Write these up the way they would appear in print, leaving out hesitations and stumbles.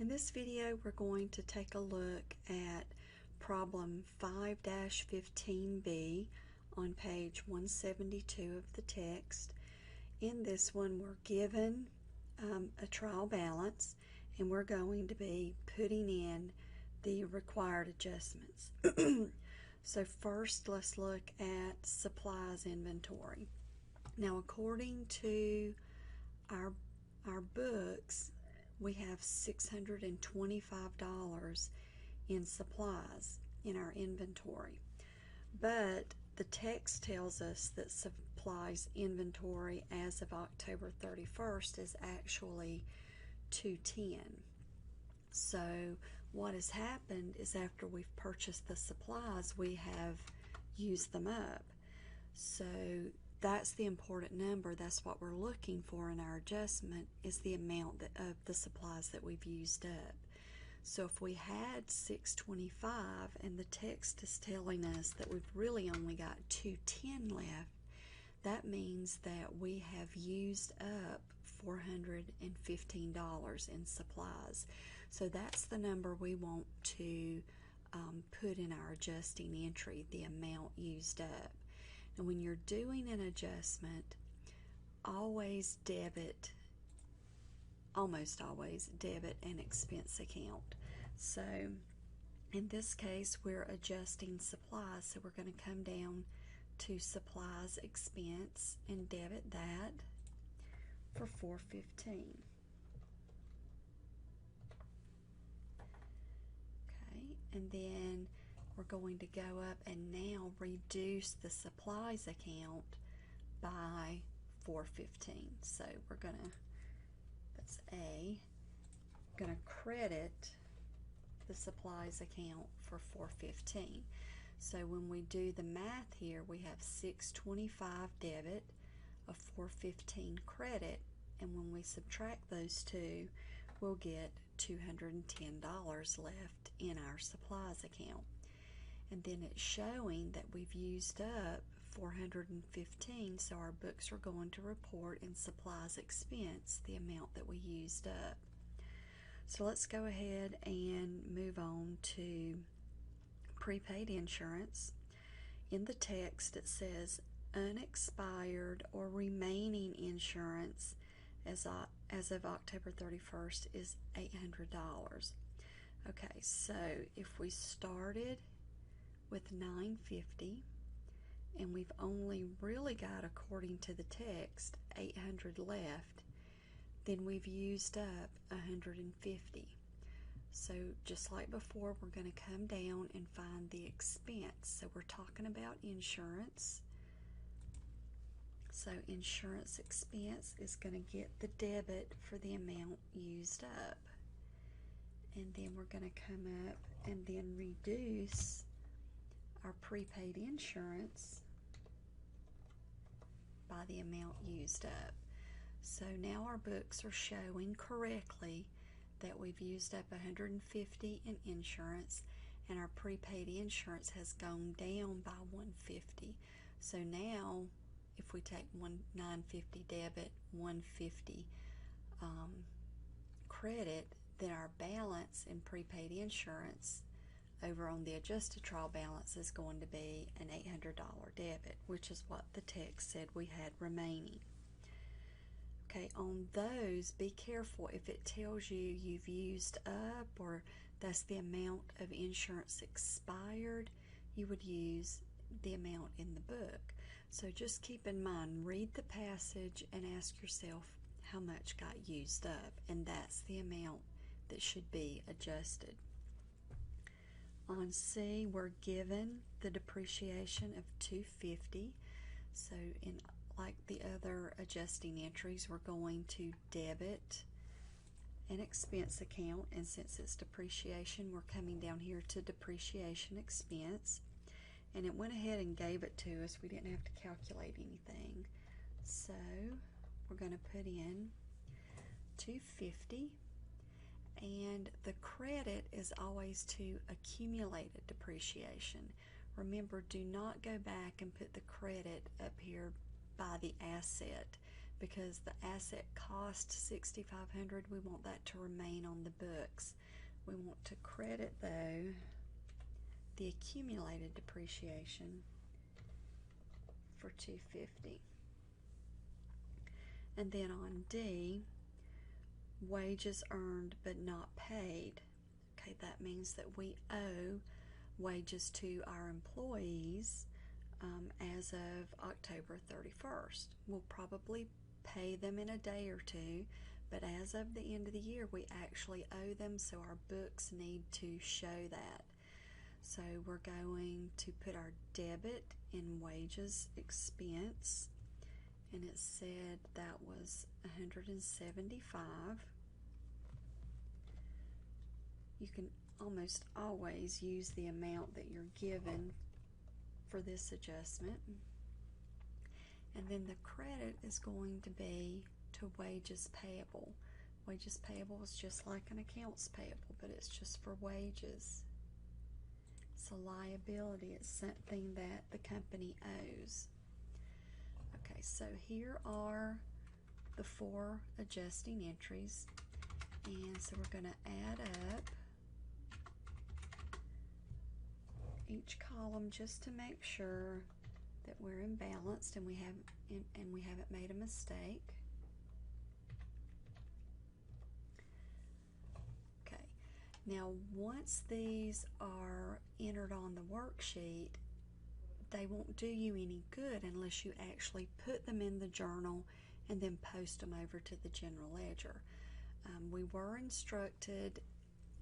In this video, we're going to take a look at problem 5-15B on page 172 of the text. In this one, we're given a trial balance, and we're going to be putting in the required adjustments. So first, let's look at supplies inventory. Now, according to our books, we have $625 in supplies in our inventory. But the text tells us that supplies inventory as of October 31st is actually $210. So what has happened is after we've purchased the supplies, we have used them up. So that's the important number. That's what we're looking for in our adjustment, is the amount of the supplies that we've used up. So if we had $625 and the text is telling us that we've really only got $210 left, that means that we have used up $415 in supplies. So that's the number we want to put in our adjusting entry, the amount used up. And when you're doing an adjustment, almost always debit an expense account. So in this case, we're adjusting supplies, so we're going to come down to supplies expense and debit that for $415. Okay, and then we're going to go up and now reduce the supplies account by $415. So we're that's A, gonna credit the supplies account for $415. So when we do the math here, we have $625 debit, a $415 credit, and when we subtract those two, we'll get $210 left in our supplies account. And then it's showing that we've used up $415, so our books are going to report in supplies expense the amount that we used up. So let's go ahead and move on to prepaid insurance. In the text it says unexpired or remaining insurance as of October 31st is $800. Okay, so if we started with $950 and we've only really got, according to the text, $800 left, then we've used up $150. So just like before, we're going to come down and find the expense. So we're talking about insurance. So insurance expense is going to get the debit for the amount used up. And then we're going to come up and then reduce our prepaid insurance by the amount used up. So now our books are showing correctly that we've used up $150 in insurance, and our prepaid insurance has gone down by $150. So now if we take $950 debit, $150 credit, then our balance in prepaid insurance over on the adjusted trial balance is going to be an $800 debit, which is what the text said we had remaining. Okay, on those, be careful if it tells you you've used up or that's the amount of insurance expired, you would use the amount in the book. So just keep in mind, read the passage and ask yourself how much got used up, and that's the amount that should be adjusted. On C, we're given the depreciation of $250. So like the other adjusting entries, we're going to debit an expense account, and since it's depreciation, we're coming down here to depreciation expense, and it went ahead and gave it to us. We didn't have to calculate anything. So we're going to put in $250. And the credit is always to accumulated depreciation. Remember, do not go back and put the credit up here by the asset. because the asset cost $6,500, we want that to remain on the books. We want to credit, though, the accumulated depreciation for $250. And then on D, wages earned but not paid. Okay, that means that we owe wages to our employees as of October 31st. We'll probably pay them in a day or two, but as of the end of the year, we actually owe them, so our books need to show that. So we're going to put our debit in wages expense, and it said that was $175. You can almost always use the amount that you're given for this adjustment. And then the credit is going to be to wages payable. Wages payable is just like an accounts payable, but it's just for wages. It's a liability. It's something that the company owes. Okay, so here are the 4 adjusting entries, and so we're going to add up each column just to make sure that we're in balance and we haven't made a mistake. Okay, now once these are entered on the worksheet, they won't do you any good unless you actually put them in the journal and then post them over to the general ledger. We were instructed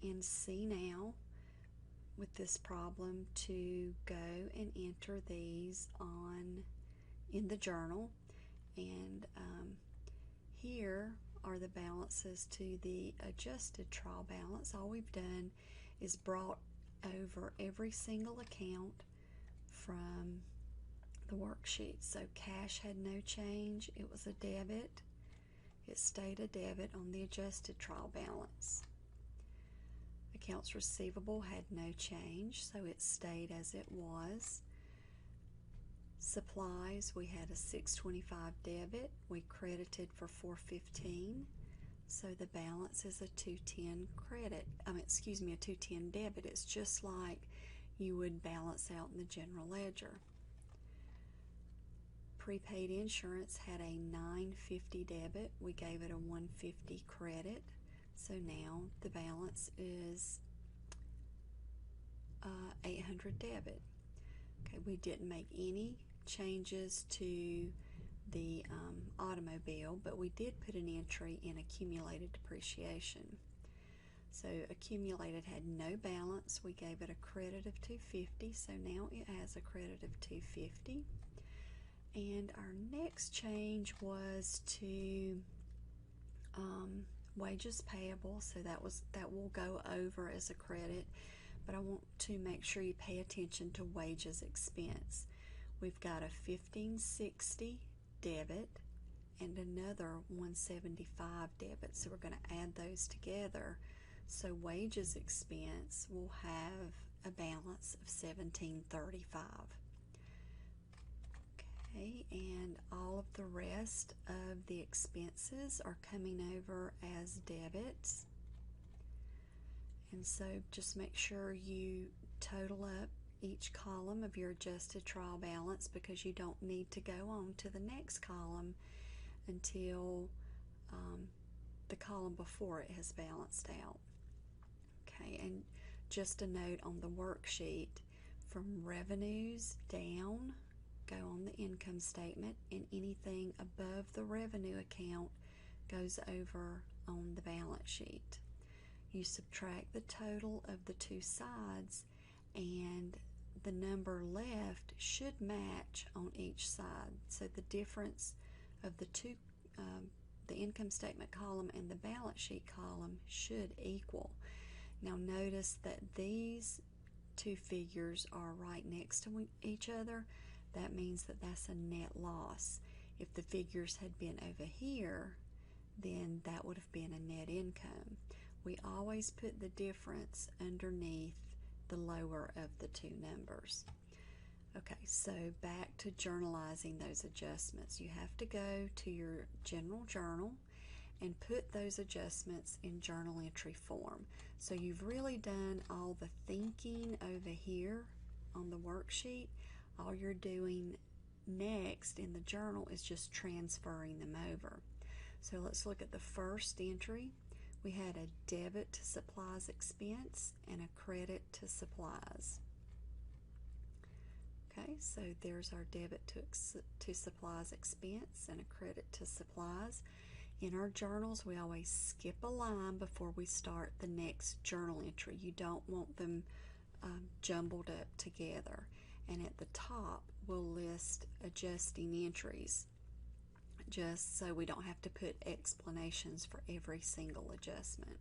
in CNow with this problem to go and enter these in the journal, and here are the balances to the adjusted trial balance. All we've done is brought over every single account from the worksheet. So cash had no change, it was a debit. It stayed a debit on the adjusted trial balance. Accounts receivable had no change, so it stayed as it was. Supplies, we had a $625 debit. We credited for $415, so the balance is a $210 credit. a $210 debit. It's just like you would balance out in the general ledger. Prepaid insurance had a $950 debit. We gave it a $150 credit. So now the balance is $800 debit. Okay, we didn't make any changes to the automobile, but we did put an entry in accumulated depreciation. So accumulated had no balance. We gave it a credit of $250, so now it has a credit of $250. And our next change was to wages payable, so that will go over as a credit, but I want to make sure you pay attention to wages expense. We've got a $1560 debit and another $175 debit, so we're going to add those together. So wages expense will have a balance of $1735. Okay, and all of the rest of the expenses are coming over as debits. And so just make sure you total up each column of your adjusted trial balance, because you don't need to go on to the next column until the column before it has balanced out. Okay, and just a note on the worksheet, from revenues down, go on the income statement, and anything above the revenue account goes over on the balance sheet. You subtract the total of the two sides, and the number left should match on each side. So the difference of the two, the income statement column and the balance sheet column, should equal. Now notice that these two figures are right next to each other. That means that that's a net loss. If the figures had been over here, then that would have been a net income. We always put the difference underneath the lower of the two numbers. Okay, so back to journalizing those adjustments. You have to go to your general journal and put those adjustments in journal entry form. So you've really done all the thinking over here on the worksheet. All you're doing next in the journal is just transferring them over. So let's look at the first entry. We had a debit to supplies expense and a credit to supplies. Okay, so there's our debit to supplies expense and a credit to supplies. In our journals, we always skip a line before we start the next journal entry. You don't want them jumbled up together. And at the top, we'll list adjusting entries, just so we don't have to put explanations for every single adjustment.